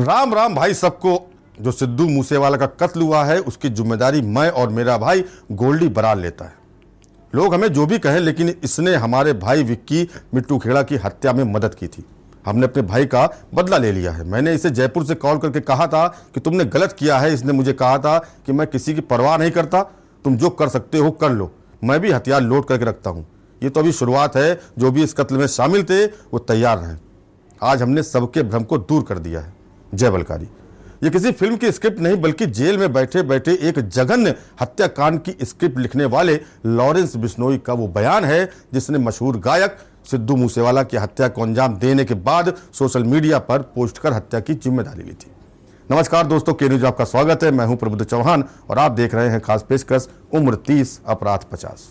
राम राम भाई सबको। जो सिद्धू मूसेवाला का कत्ल हुआ है उसकी जिम्मेदारी मैं और मेरा भाई गोल्डी बरार लेता है। लोग हमें जो भी कहें, लेकिन इसने हमारे भाई विक्की मिट्टू खेड़ा की हत्या में मदद की थी। हमने अपने भाई का बदला ले लिया है। मैंने इसे जयपुर से कॉल करके कहा था कि तुमने गलत किया है। इसने मुझे कहा था कि मैं किसी की परवाह नहीं करता, तुम जो कर सकते हो कर लो, मैं भी हथियार लोड करके रखता हूँ। ये तो अभी शुरुआत है। जो भी इस कत्ल में शामिल थे वो तैयार रहें। आज हमने सबके भ्रम को दूर कर दिया है। जय बलकारी। ये किसी फिल्म की स्क्रिप्ट नहीं, बल्कि जेल में बैठे बैठे एक जघन्य हत्याकांड की स्क्रिप्ट लिखने वाले लॉरेंस बिश्नोई का वो बयान है जिसने मशहूर गायक सिद्धू मूसेवाला की हत्या को अंजाम देने के बाद सोशल मीडिया पर पोस्ट कर हत्या की जिम्मेदारी ली थी। नमस्कार दोस्तों, के न्यूज आपका स्वागत है। मैं हूं प्रबुद्ध चौहान और आप देख रहे हैं खास पेशकश उम्र 30 अपराध 50।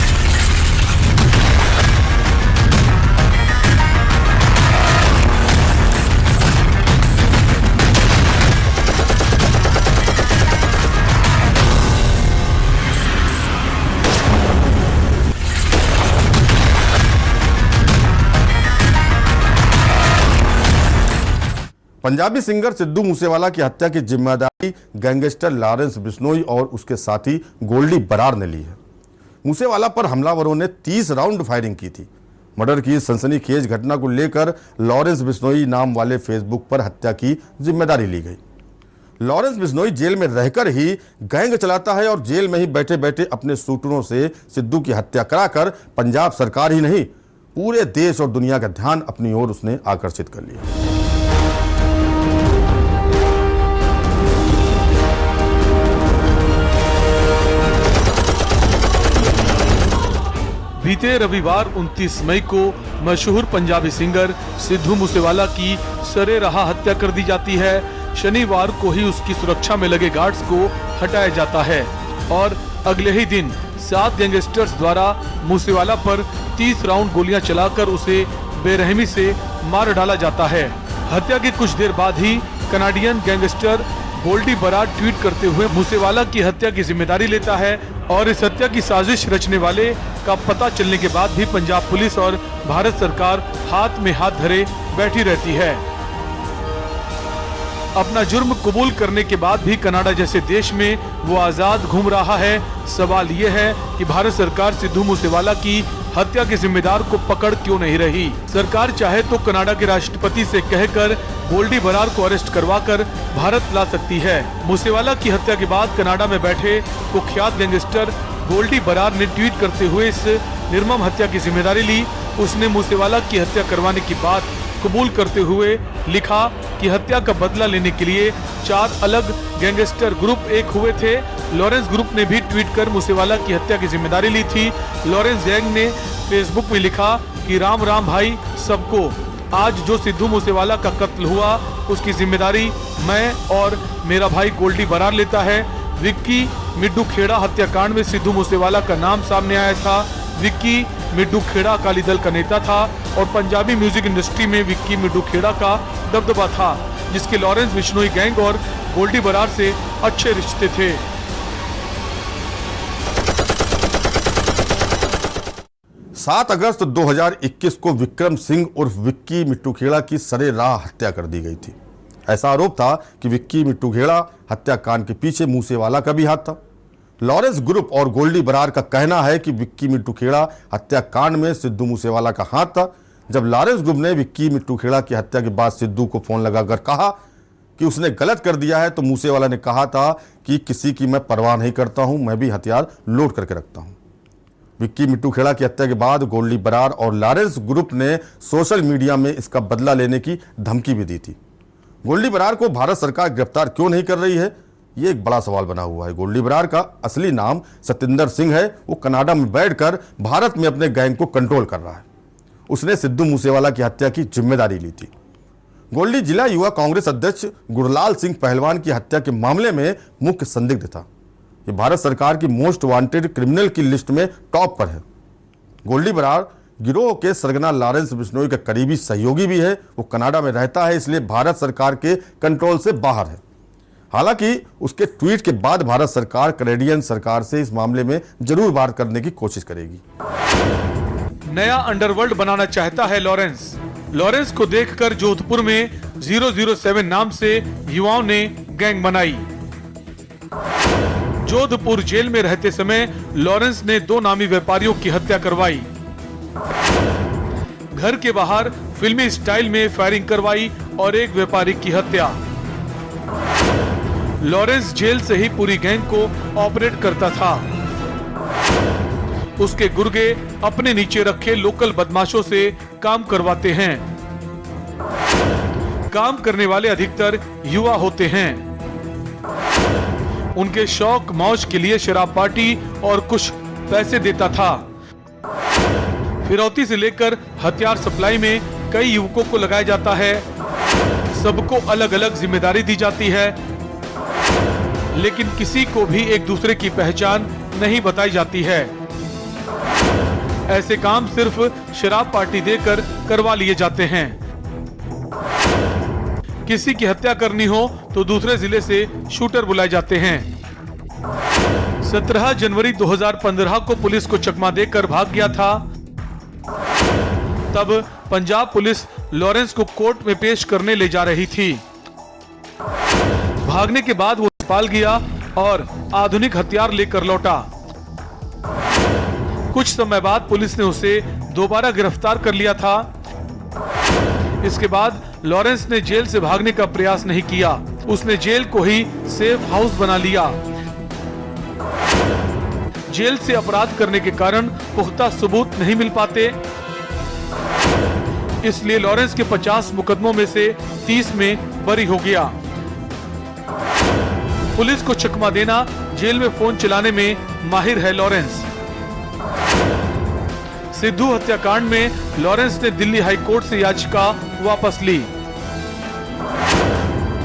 पंजाबी सिंगर सिद्धू मूसेवाला की हत्या की जिम्मेदारी गैंगस्टर लॉरेंस बिश्नोई और उसके साथी गोल्डी बरार ने ली है। मूसेवाला पर हमलावरों ने 30 राउंड फायरिंग की थी। मर्डर की सनसनीखेज घटना को लेकर लॉरेंस बिश्नोई नाम वाले फेसबुक पर हत्या की जिम्मेदारी ली गई। लॉरेंस बिश्नोई जेल में रहकर ही गैंग चलाता है और जेल में ही बैठे बैठे अपने शूटरों से सिद्धू की हत्या कराकर पंजाब सरकार ही नहीं, पूरे देश और दुनिया का ध्यान अपनी ओर उसने आकर्षित कर लिया। बीते रविवार 29 मई को मशहूर पंजाबी सिंगर सिद्धू मूसेवाला की सरेराह हत्या कर दी जाती है। शनिवार को ही उसकी सुरक्षा में लगे गार्ड्स को हटाया जाता है और अगले ही दिन 7 गैंगस्टर्स द्वारा मूसेवाला पर 30 राउंड गोलियां चलाकर उसे बेरहमी से मार डाला जाता है। हत्या के कुछ देर बाद ही Canadian gangster Goldy Brar tweet करते हुए मूसेवाला की हत्या की जिम्मेदारी लेता है और इस हत्या की साजिश रचने वाले का पता चलने के बाद भी पंजाब पुलिस और भारत सरकार हाथ में हाथ धरे बैठी रहती है। अपना जुर्म कबूल करने के बाद भी कनाडा जैसे देश में वो आजाद घूम रहा है। सवाल ये है कि भारत सरकार सिद्धू मूसेवाला की हत्या के जिम्मेदार को पकड़ क्यों नहीं रही। सरकार चाहे तो कनाडा के राष्ट्रपति से कहकर गोल्डी बरार को अरेस्ट करवाकर भारत ला सकती है। मूसेवाला की हत्या के बाद कनाडा में बैठे कुख्यात गैंगस्टर गोल्डी बरार ने ट्वीट करते हुए इस निर्मम हत्या की जिम्मेदारी ली। उसने मूसेवाला की हत्या करवाने की बात कबूल करते हुए लिखा कि हत्या का बदला लेने के लिए 4 अलग गैंगस्टर ग्रुप एक हुए थे। लॉरेंस ग्रुप ने भी ट्वीट कर मूसेवाला की हत्या की जिम्मेदारी ली थी। लॉरेंस गैंग ने फेसबुक में लिखा कि राम राम भाई सबको, आज जो सिद्धू मूसेवाला का कत्ल हुआ उसकी जिम्मेदारी मैं और मेरा भाई गोल्डी बरार लेता है। विक्की मिट्टू खेड़ा हत्याकांड में सिद्धू मूसेवाला का नाम सामने आया था। विक्की मिट्टू खेड़ा अकाली दल का नेता था और पंजाबी म्यूजिक इंडस्ट्री में विक्की मिट्टू खेड़ा का दबदबा था, जिसके लॉरेंस बिश्नोई गैंग और गोल्डी बरार से अच्छे रिश्ते थे। 7 अगस्त 2021 को विक्रम सिंह उर्फ विक्की मिट्टू खेड़ा की सरेराह हत्या कर दी गई थी। ऐसा आरोप था कि विक्की मिट्टू खेड़ा हत्याकांड के पीछे मूसेवाला का भी हाथ था। लॉरेंस ग्रुप और गोल्डी बरार का कहना है कि विक्की मिट्टू खेड़ा हत्याकांड में सिद्धू मूसेवाला का हाथ था। जब लॉरेंस ग्रुप ने विक्की मिट्टू खेड़ा की हत्या के बाद सिद्धू को फोन लगाकर कहा कि उसने गलत कर दिया है, तो मूसेवाला ने कहा था कि किसी की मैं परवाह नहीं करता हूं, मैं भी हथियार लोड करके रखता हूं। विक्की मिट्टू खेड़ा की हत्या के बाद गोल्डी बरार और लॉरेंस ग्रुप ने सोशल मीडिया में इसका बदला लेने की धमकी भी दी थी। गोल्डी बरार को भारत सरकार गिरफ्तार क्यों नहीं कर रही है, ये एक बड़ा सवाल बना हुआ है। गोल्डी बरार का असली नाम सतिंदर सिंह है। वो कनाडा में बैठकर भारत में अपने गैंग को कंट्रोल कर रहा है। उसने सिद्धू मूसेवाला की हत्या की जिम्मेदारी ली थी। गोल्डी जिला युवा कांग्रेस अध्यक्ष गुरलाल सिंह पहलवान की हत्या के मामले में मुख्य संदिग्ध था। ये भारत सरकार की मोस्ट वांटेड क्रिमिनल की लिस्ट में टॉप पर है। गोल्डी बरार गिरोह के सरगना लॉरेंस बिश्नोई का करीबी सहयोगी भी है। वो कनाडा में रहता है, इसलिए भारत सरकार के कंट्रोल से बाहर है। हालांकि उसके ट्वीट के बाद भारत सरकार कनाडियन सरकार से इस मामले में जरूर बात करने की कोशिश करेगी। नया अंडरवर्ल्ड बनाना चाहता है लॉरेंस। लॉरेंस को देखकर जोधपुर में 007 नाम से युवाओं ने गैंग बनाई। जोधपुर जेल में रहते समय लॉरेंस ने 2 नामी व्यापारियों की हत्या करवाई। घर के बाहर फिल्मी स्टाइल में फायरिंग करवाई और एक व्यापारी की हत्या। लॉरेंस जेल से ही पूरी गैंग को ऑपरेट करता था। उसके गुर्गे अपने नीचे रखे लोकल बदमाशों से काम करवाते हैं। काम करने वाले अधिकतर युवा होते हैं। उनके शौक मौज के लिए शराब पार्टी और कुछ पैसे देता था। फिरौती से लेकर हथियार सप्लाई में कई युवकों को लगाया जाता है। सबको अलग अलग जिम्मेदारी दी जाती है, लेकिन किसी को भी एक दूसरे की पहचान नहीं बताई जाती है। ऐसे काम सिर्फ शराब पार्टी देकर करवा लिए जाते हैं। किसी की हत्या करनी हो तो दूसरे जिले से शूटर बुलाए जाते हैं। 17 जनवरी 2015 को पुलिस को चकमा देकर भाग गया था। तब पंजाब पुलिस लॉरेंस को कोर्ट में पेश करने ले जा रही थी। भागने के बाद वो नेपाल गया और आधुनिक हथियार लेकर लौटा। कुछ समय बाद पुलिस ने उसे दोबारा गिरफ्तार कर लिया था। इसके बाद लॉरेंस ने जेल से भागने का प्रयास नहीं किया। उसने जेल को ही सेफ हाउस बना लिया। जेल से अपराध करने के कारण पुख्ता सबूत नहीं मिल पाते, इसलिए लॉरेंस के 50 मुकदमों में से 30 में बरी हो गया। पुलिस को चकमा देना, जेल में फोन चलाने में माहिर है लॉरेंस। सिद्धू हत्याकांड में लॉरेंस ने दिल्ली हाई कोर्ट से याचिका वापस ली।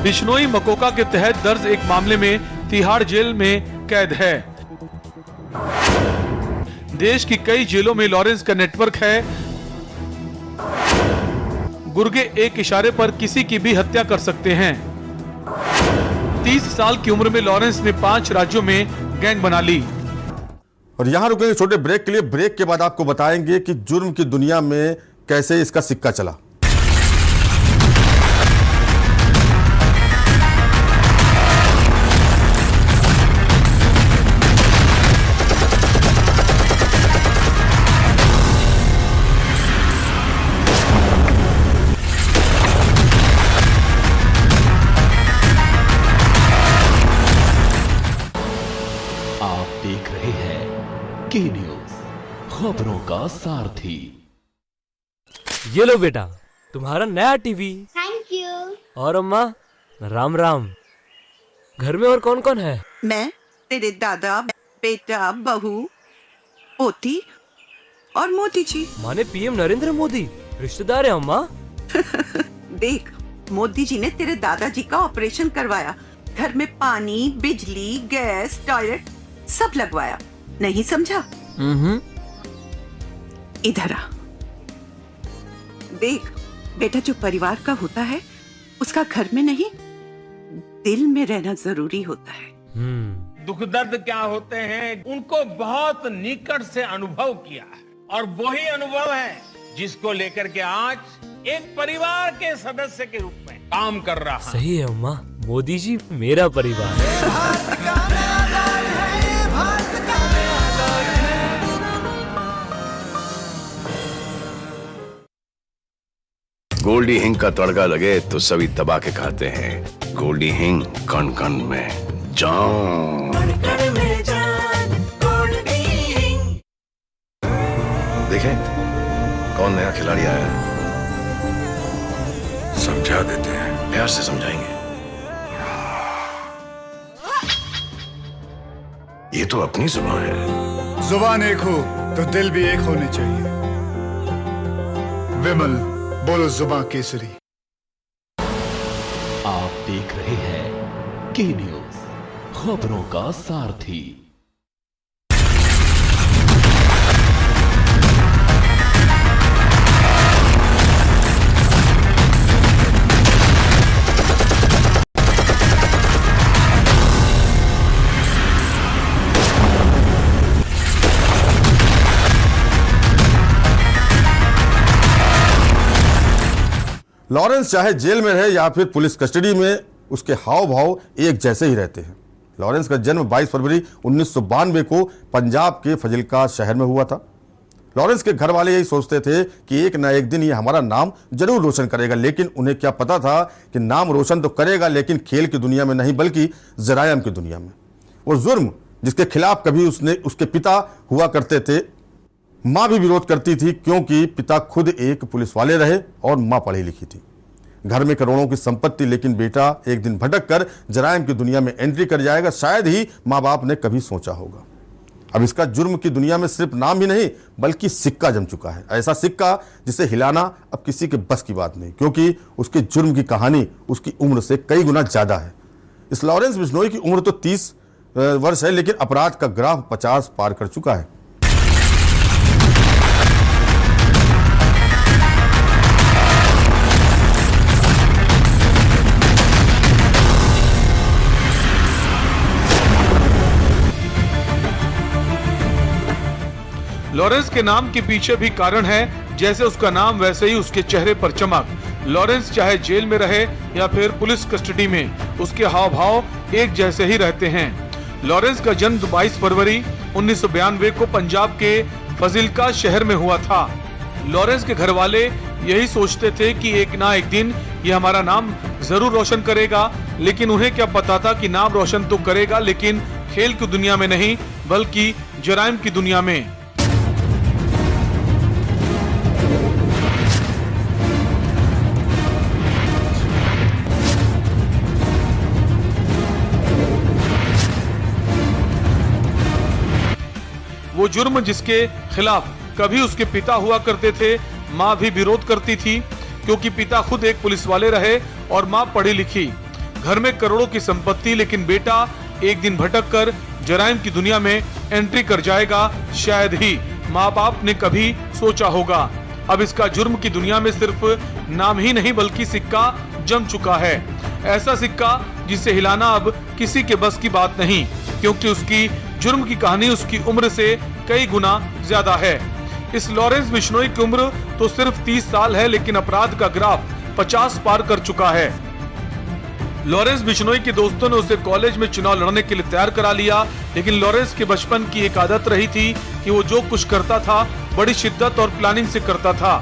बिश्नोई मकोका के तहत दर्ज एक मामले में तिहाड़ जेल में कैद है। देश की कई जेलों में लॉरेंस का नेटवर्क है। गुर्गे एक इशारे पर किसी की भी हत्या कर सकते हैं। 30 साल की उम्र में लॉरेंस ने 5 राज्यों में गैंग बना ली। और यहां रुकेंगे छोटे ब्रेक के लिए। ब्रेक के बाद आपको बताएंगे कि जुर्म की दुनिया में कैसे इसका सिक्का चला। की न्यूज, खबरों का सारथी। ये लो बेटा, तुम्हारा नया टीवी। Thank you. और अम्मा, राम राम। घर में और कौन कौन है? मैं, तेरे दादा, बेटा, बहू, पोती और मोदी जी। माने पीएम नरेंद्र मोदी रिश्तेदार है अम्मा। देख, मोदी जी ने तेरे दादाजी का ऑपरेशन करवाया। घर में पानी, बिजली, गैस, टॉयलेट सब लगवाया। नहीं समझा? इधर आ। देख बेटा, जो परिवार का होता है उसका घर में नहीं दिल में रहना जरूरी होता है। दुख दर्द क्या होते हैं उनको बहुत निकट से अनुभव किया है, और वही अनुभव है जिसको लेकर के आज एक परिवार के सदस्य के रूप में काम कर रहा है। सही है अम्मा, मोदी जी मेरा परिवार है। गोल्डी हिंग का तड़का लगे तो सभी दबा के खाते हैं। गोल्डी हिंग कण कण में जान। देखें कौन नया खिलाड़ी आया है। समझा देते हैं, प्यार से समझाएंगे। ये तो अपनी जुबान है। जुबान एक हो तो दिल भी एक होने चाहिए। विमल, बोलो जुबान केसरी। आप देख रहे हैं की न्यूज, खबरों का सारथी। लॉरेंस चाहे जेल में रहे या फिर पुलिस कस्टडी में, उसके हाव भाव एक जैसे ही रहते हैं। लॉरेंस का जन्म 22 फरवरी 1992 को पंजाब के फजिल्का शहर में हुआ था। लॉरेंस के घर वाले यही सोचते थे कि एक ना एक दिन ये हमारा नाम जरूर रोशन करेगा, लेकिन उन्हें क्या पता था कि नाम रोशन तो करेगा लेकिन खेल की दुनिया में नहीं बल्कि जरायम की दुनिया में। वो जुर्म जिसके खिलाफ कभी उसके पिता हुआ करते थे, माँ भी विरोध करती थी क्योंकि पिता खुद एक पुलिस वाले रहे और माँ पढ़ी लिखी थी। घर में करोड़ों की संपत्ति, लेकिन बेटा एक दिन भटक कर जरायम की दुनिया में एंट्री कर जाएगा, शायद ही माँ बाप ने कभी सोचा होगा। अब इसका जुर्म की दुनिया में सिर्फ नाम ही नहीं बल्कि सिक्का जम चुका है, ऐसा सिक्का जिसे हिलाना अब किसी के बस की बात नहीं, क्योंकि उसके जुर्म की कहानी उसकी उम्र से कई गुना ज्यादा है। इस लॉरेंस बिश्नोई की उम्र तो 30 वर्ष है, लेकिन अपराध का ग्राफ 50 पार कर चुका है। लॉरेंस के नाम के पीछे भी कारण है, जैसे उसका नाम वैसे ही उसके चेहरे पर चमक। लॉरेंस चाहे जेल में रहे या फिर पुलिस कस्टडी में, उसके हाव भाव एक जैसे ही रहते हैं। लॉरेंस का जन्म 22 फरवरी 1992 को पंजाब के फजिल्का शहर में हुआ था। लॉरेंस के घर वाले यही सोचते थे कि एक ना एक दिन ये हमारा नाम जरूर रोशन करेगा, लेकिन उन्हें क्या पता था कि नाम रोशन तो करेगा लेकिन खेल की दुनिया में नहीं बल्कि जराइम की दुनिया में। वो जुर्म जिसके खिलाफ कभी उसके पिता हुआ करते थे, माँ भी विरोध करती थी क्योंकि पिता खुद एक पुलिस वाले रहे और माँ पढ़ी लिखी। घर में करोड़ों की संपत्ति, लेकिन बेटा एक दिन भटक कर जराइम की दुनिया में एंट्री कर जाएगा, शायद ही माँ बाप ने कभी सोचा होगा। अब इसका जुर्म की दुनिया में सिर्फ नाम ही नहीं बल्कि सिक्का जम चुका है, ऐसा सिक्का जिसे हिलाना अब किसी के बस की बात नहीं, क्योंकि उसकी जुर्म की कहानी उसकी उम्र से कई गुना ज्यादा है। इस लॉरेंस बिश्नोई की उम्र तो सिर्फ 30 साल है, लेकिन अपराध का ग्राफ 50 पार कर चुका है। लॉरेंस बिश्नोई के दोस्तों ने उसे कॉलेज में चुनाव लड़ने के लिए तैयार करा लिया, लेकिन लॉरेंस के बचपन की एक आदत रही थी कि वो जो कुछ करता था बड़ी शिद्दत और प्लानिंग से करता था।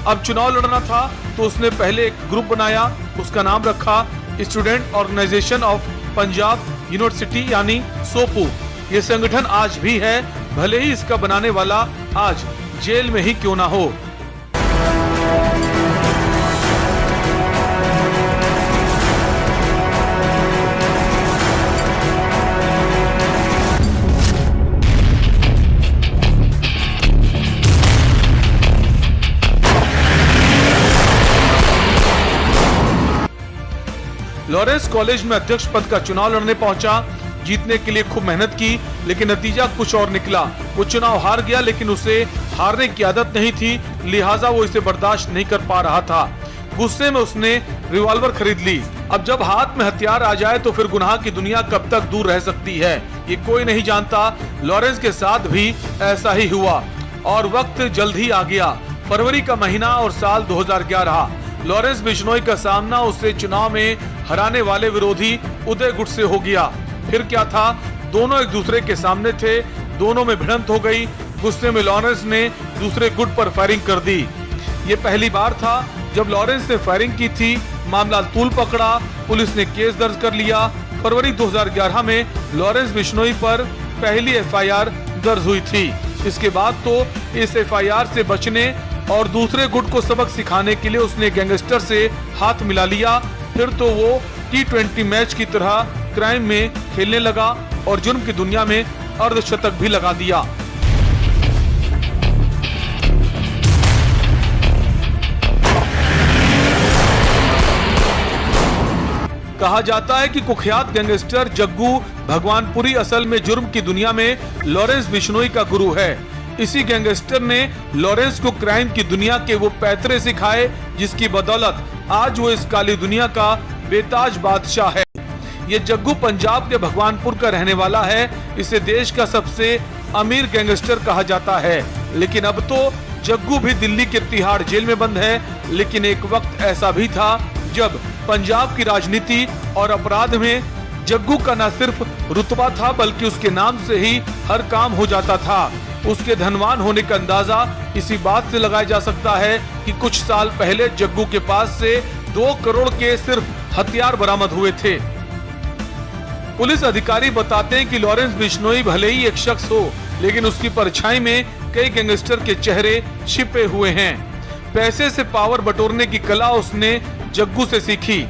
अब चुनाव लड़ना था तो उसने पहले एक ग्रुप बनाया, उसका नाम रखा student organisation of Punjab university यानी सोपू। ये संगठन आज भी है, भले ही इसका बनाने वाला आज जेल में ही क्यों ना हो। लॉरेंस कॉलेज में अध्यक्ष पद का चुनाव लड़ने पहुंचा, जीतने के लिए खूब मेहनत की, लेकिन नतीजा कुछ और निकला। वो चुनाव हार गया, लेकिन उसे हारने की आदत नहीं थी, लिहाजा वो इसे बर्दाश्त नहीं कर पा रहा था। गुस्से में उसने रिवॉल्वर खरीद ली। अब जब हाथ में हथियार आ जाए तो फिर गुनाह की दुनिया कब तक दूर रह सकती है, ये कोई नहीं जानता। लॉरेंस के साथ भी ऐसा ही हुआ और वक्त जल्द ही आ गया। फरवरी का महीना और साल 2011। लॉरेंस बिश्नोई का सामना उसे चुनाव में हराने वाले विरोधी उदय गुट से हो गया। फिर क्या था, दोनों एक दूसरे के सामने थे, दोनों में भिड़ंत हो गई। गुस्से में लॉरेंस ने दूसरे गुट पर फायरिंग कर दी। ये पहली बार था जब लॉरेंस ने फायरिंग की थी। मामला तूल पकड़ा, पुलिस ने केस दर्ज कर लिया। फरवरी 2011 में लॉरेंस बिश्नोई पर पहली एफआईआर दर्ज हुई थी। इसके बाद तो इस एफआईआर से बचने और दूसरे गुट को सबक सिखाने के लिए उसने गैंगस्टर से हाथ मिला लिया। फिर तो वो T20 मैच की तरह क्राइम में खेलने लगा और जुर्म की दुनिया में अर्धशतक भी लगा दिया। कहा जाता है कि कुख्यात गैंगस्टर जग्गू भगवानपुरी असल में जुर्म की दुनिया में लॉरेंस बिश्नोई का गुरु है। इसी गैंगस्टर ने लॉरेंस को क्राइम की दुनिया के वो पैतरे सिखाए जिसकी बदौलत आज वो इस काली दुनिया का बेताज बादशाह है। ये जग्गू पंजाब के भगवानपुर का रहने वाला है। इसे देश का सबसे अमीर गैंगस्टर कहा जाता है, लेकिन अब तो जग्गू भी दिल्ली के तिहाड़ जेल में बंद है, लेकिन एक वक्त ऐसा भी था जब पंजाब की राजनीति और अपराध में जग्गू का न सिर्फ रुतबा था बल्कि उसके नाम से ही हर काम हो जाता था। उसके धनवान होने का अंदाजा इसी बात से लगाया जा सकता है कि कुछ साल पहले जग्गू के पास से 2 करोड़ के सिर्फ हथियार बरामद हुए थे। पुलिस अधिकारी बताते हैं कि लॉरेंस बिश्नोई भले ही एक शख्स हो, लेकिन उसकी परछाई में कई गैंगस्टर के चेहरे छिपे हुए हैं। पैसे से पावर बटोरने की कला उसने जग्गू से सीखी।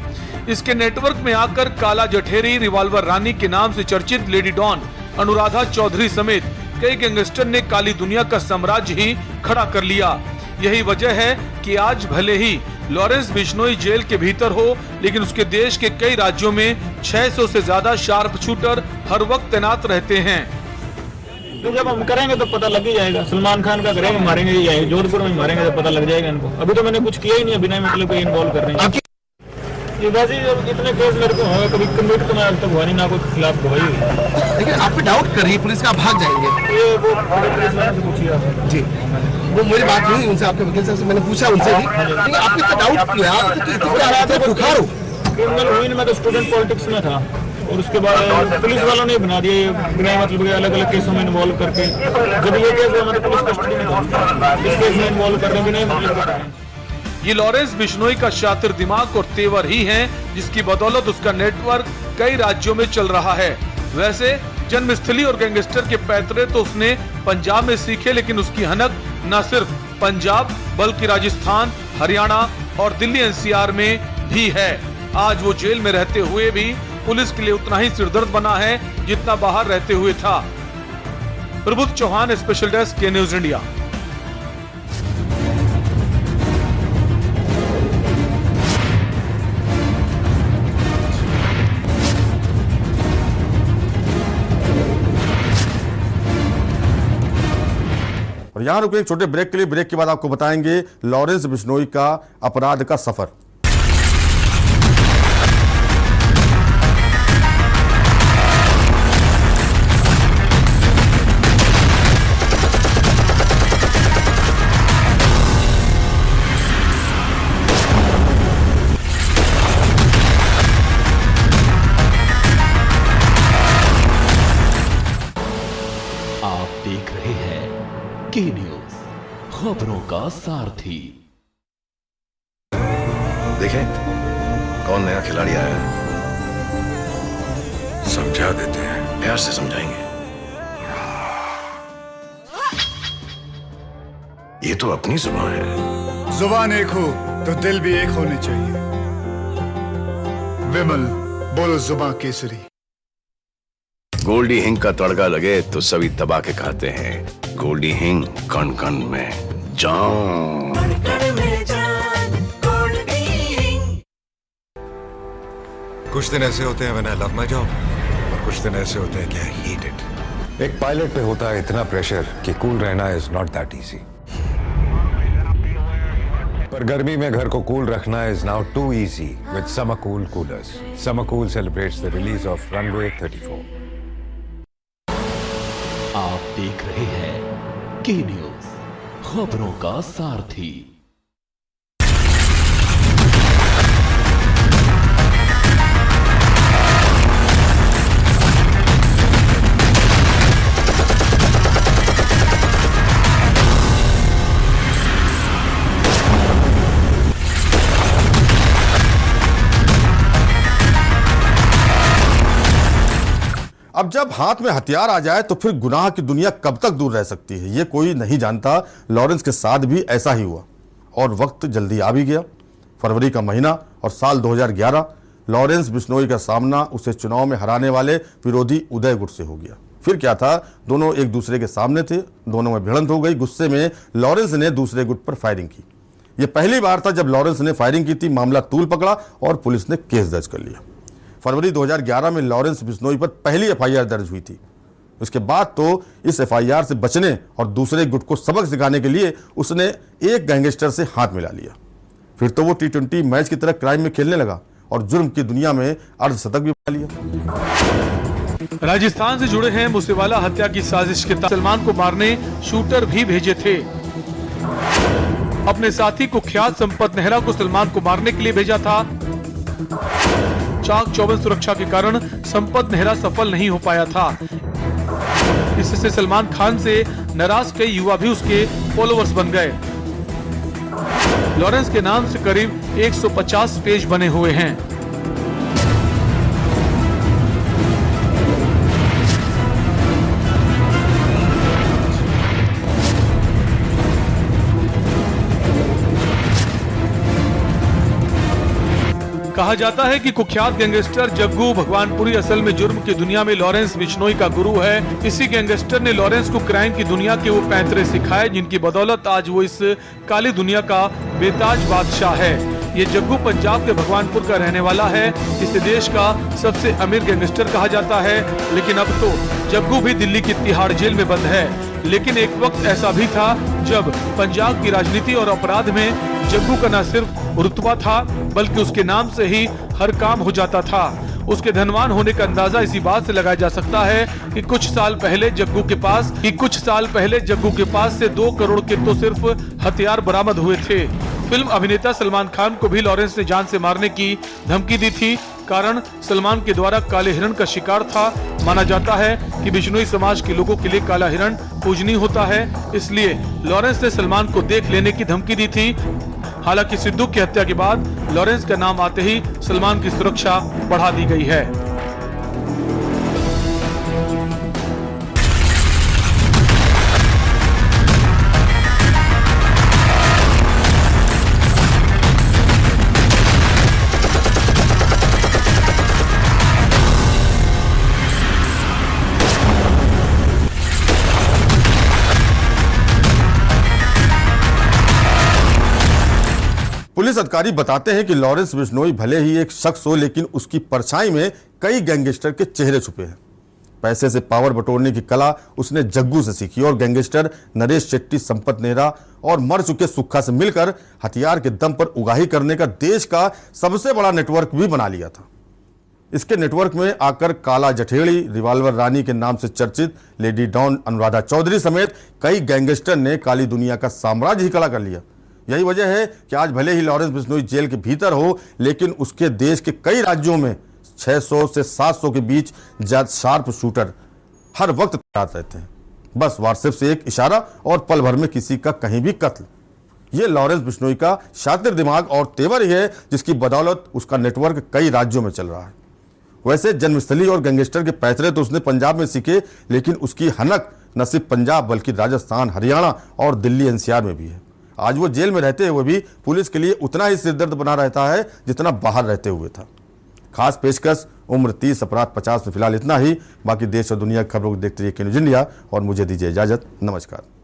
इसके नेटवर्क में आकर काला जठेरी, रिवॉल्वर रानी के नाम से चर्चित लेडी डॉन अनुराधा चौधरी समेत कई गैंगस्टर ने काली दुनिया का साम्राज्य ही खड़ा कर लिया। यही वजह है कि आज भले ही लॉरेंस बिश्नोई जेल के भीतर हो, लेकिन उसके देश के कई राज्यों में 600 से ज्यादा शार्प शूटर हर वक्त तैनात रहते हैं। तो जब हम करेंगे तो पता लग ही जाएगा। सलमान खान का करेंगे, मारेंगे ही जाएंगे, जोधपुर में मारेंगे तो पता लग जाएगा इनको। अभी तो मैंने कुछ किया ही नहीं, बिना मतलब कोई इन्वॉल्व कर रहे हैं। ये वैसे ही इतने केस मेरे को होगा, कभी कमिट तो मैं अब तक हुआ नहीं, ना कोई खिलाफ गवाही हुई। लेकिन आप पे डाउट कर रही है पुलिस का, भाग जाएंगे ये वो पुलिस वाले से पूछिए आप जी। वो मेरी बात नहीं उनसे, आपके वकील साहब से मैंने पूछा उनसे भी, लेकिन आपने इतना डाउट किया, आप तो इतने हालात है बुखार हो। क्रिमिनल हुई, मैं तो स्टूडेंट पॉलिटिक्स में था और उसके बाद पुलिस वालों ने बना दिया बिना मतलब अलग अलग केसों में इन्वॉल्व करके। जब ये केस हुआ मैं तो पुलिस कस्टडी में था, इस केस में इन्वॉल्व करने बिना मतलब। ये लॉरेंस बिश्नोई का शातिर दिमाग और तेवर ही है, जिसकी बदौलत उसका नेटवर्क कई राज्यों में चल रहा है। वैसे जन्मस्थली और गैंगस्टर के पैतरे तो उसने पंजाब में सीखे, लेकिन उसकी हनक न सिर्फ पंजाब बल्कि राजस्थान, हरियाणा और दिल्ली एनसीआर में भी है। आज वो जेल में रहते हुए भी पुलिस के लिए उतना ही सिरदर्द बना है जितना बाहर रहते हुए था। प्रबुद्ध चौहान, स्पेशल डेस्क के न्यूज इंडिया। और यहां रुके एक छोटे ब्रेक के लिए। ब्रेक के बाद आपको बताएंगे लॉरेंस बिश्नोई का अपराध का सफर। आप देख रहे हैं के न्यूज, खबरों का सारथी। देखें कौन नया खिलाड़ी आया है, समझा देते हैं, प्यार से समझाएंगे। ये तो अपनी जुबान है। जुबान एक हो तो दिल भी एक होने चाहिए। विमल बोलो जुबान केसरी। गोल्डी हिंग का तड़का लगे तो सभी दबा के खाते हैं। गोल्डी हिंग, कण कण में जान। कुछ दिन ऐसे होते हैं when I love my job, और कुछ दिन ऐसे होते हैं कि I hate it। एक पायलट पे होता है इतना प्रेशर कि कूल रहना इज नॉट दैट इजी। पर गर्मी में घर को कूल रखना is now too easy with Summer Cool coolers. Summer Cool celebrates the release of Runway 34। आप देख रहे हैं के न्यूज, खबरों का सारथी। अब जब हाथ में हथियार आ जाए तो फिर गुनाह की दुनिया कब तक दूर रह सकती है, ये कोई नहीं जानता। लॉरेंस के साथ भी ऐसा ही हुआ और वक्त जल्दी आ भी गया। फरवरी का महीना और साल 2011। लॉरेंस बिश्नोई का सामना उसे चुनाव में हराने वाले विरोधी उदय गुट से हो गया। फिर क्या था, दोनों एक दूसरे के सामने थे, दोनों में भिड़ंत हो गई। गुस्से में लॉरेंस ने दूसरे गुट पर फायरिंग की। यह पहली बार था जब लॉरेंस ने फायरिंग की थी। मामला तूल पकड़ा और पुलिस ने केस दर्ज कर लिया। फरवरी 2011 में लॉरेंस बिश्नोई पर पहली एफआईआर दर्ज हुई थी। उसके बाद तो इस एफआईआर से बचने और दूसरे गुट को सबक सिखाने के लिए उसने एक गैंगस्टर से हाथ मिला लिया। फिर तो वो T20 मैच की तरह क्राइम में खेलने लगा और जुर्म की दुनिया में अर्धशतक भी बना लिया। राजस्थान से जुड़े हैं मूसेवाला हत्या की साजिश के तहत सलमान को मारने शूटर भी भेजे थे। अपने साथी कुख्यात संपत नेहरा को सलमान को मारने के लिए भेजा था। चाक चौबंद सुरक्षा के कारण संपत नेहरा सफल नहीं हो पाया था। इससे सलमान खान से नाराज कई युवा भी उसके फॉलोअर्स बन गए। लॉरेंस के नाम से करीब 150 पेज बने हुए हैं। कहा जाता है कि कुख्यात गैंगस्टर जग्गू भगवानपुरी असल में जुर्म की दुनिया में लॉरेंस बिश्नोई का गुरु है। इसी गैंगस्टर ने लॉरेंस को क्राइम की दुनिया के वो पैंतरे सिखाए जिनकी बदौलत आज वो इस काली दुनिया का बेताज बादशाह है। ये जग्गू पंजाब के भगवानपुर का रहने वाला है। इसे देश का सबसे अमीर गैंगस्टर कहा जाता है। लेकिन अब तो जग्गू भी दिल्ली की तिहाड़ जेल में बंद है। लेकिन एक वक्त ऐसा भी था जब पंजाब की राजनीति और अपराध में जग्गू का न सिर्फ रुतबा था बल्कि उसके नाम से ही हर काम हो जाता था। उसके धनवान होने का अंदाजा इसी बात से लगाया जा सकता है कि कुछ साल पहले जग्गू के पास से 2 करोड़ के तो सिर्फ हथियार बरामद हुए थे। फिल्म अभिनेता सलमान खान को भी लॉरेंस ने जान से मारने की धमकी दी थी। कारण सलमान के द्वारा काले हिरण का शिकार था। माना जाता है कि बिश्नोई समाज के लोगों के लिए काला हिरण पूजनीय होता है, इसलिए लॉरेंस ने सलमान को देख लेने की धमकी दी थी। हालांकि सिद्धू की हत्या के बाद लॉरेंस का नाम आते ही सलमान की सुरक्षा बढ़ा दी गई है। पुलिस अधिकारी बताते हैं कि लॉरेंस बिश्नोई भले ही एक शख्स हो लेकिन उसकी परछाई में कई गैंगस्टर के चेहरे छुपे हैं। पैसे से पावर बटोरने की कला उसने जग्गू से सीखी और गैंगस्टर नरेश शेट्टी, संपत नेहरा और मर चुके सुक्खा से मिलकर हथियार के दम पर उगाही करने का देश का सबसे बड़ा नेटवर्क भी बना लिया था। इसके नेटवर्क में आकर काला जठेड़ी, रिवाल्वर रानी के नाम से चर्चित लेडी डॉन अनुराधा चौधरी समेत कई गैंगस्टर ने काली दुनिया का साम्राज्य ही खड़ा कर लिया। यही वजह है कि आज भले ही लॉरेंस बिश्नोई जेल के भीतर हो लेकिन उसके देश के कई राज्यों में 600 से 700 के बीच शार्प शूटर हर वक्त तैनात रहते हैं। बस व्हाट्सएप से एक इशारा और पल भर में किसी का कहीं भी कत्ल। ये लॉरेंस बिश्नोई का शातिर दिमाग और तेवर ही है जिसकी बदौलत उसका नेटवर्क कई राज्यों में चल रहा है। वैसे जन्मस्थली और गैंगस्टर के पैतरे तो उसने पंजाब में सीखे, लेकिन उसकी हनक न सिर्फ पंजाब बल्कि राजस्थान, हरियाणा और दिल्ली एनसीआर में भी है। आज वो जेल में रहते हुए भी पुलिस के लिए उतना ही सिरदर्द बना रहता है जितना बाहर रहते हुए था। खास पेशकश उम्र 30 अपराध 50 में फिलहाल इतना ही। बाकी देश और दुनिया की खबरों को देखते रहिए के न्यूज़ इंडिया और मुझे दीजिए इजाजत। नमस्कार।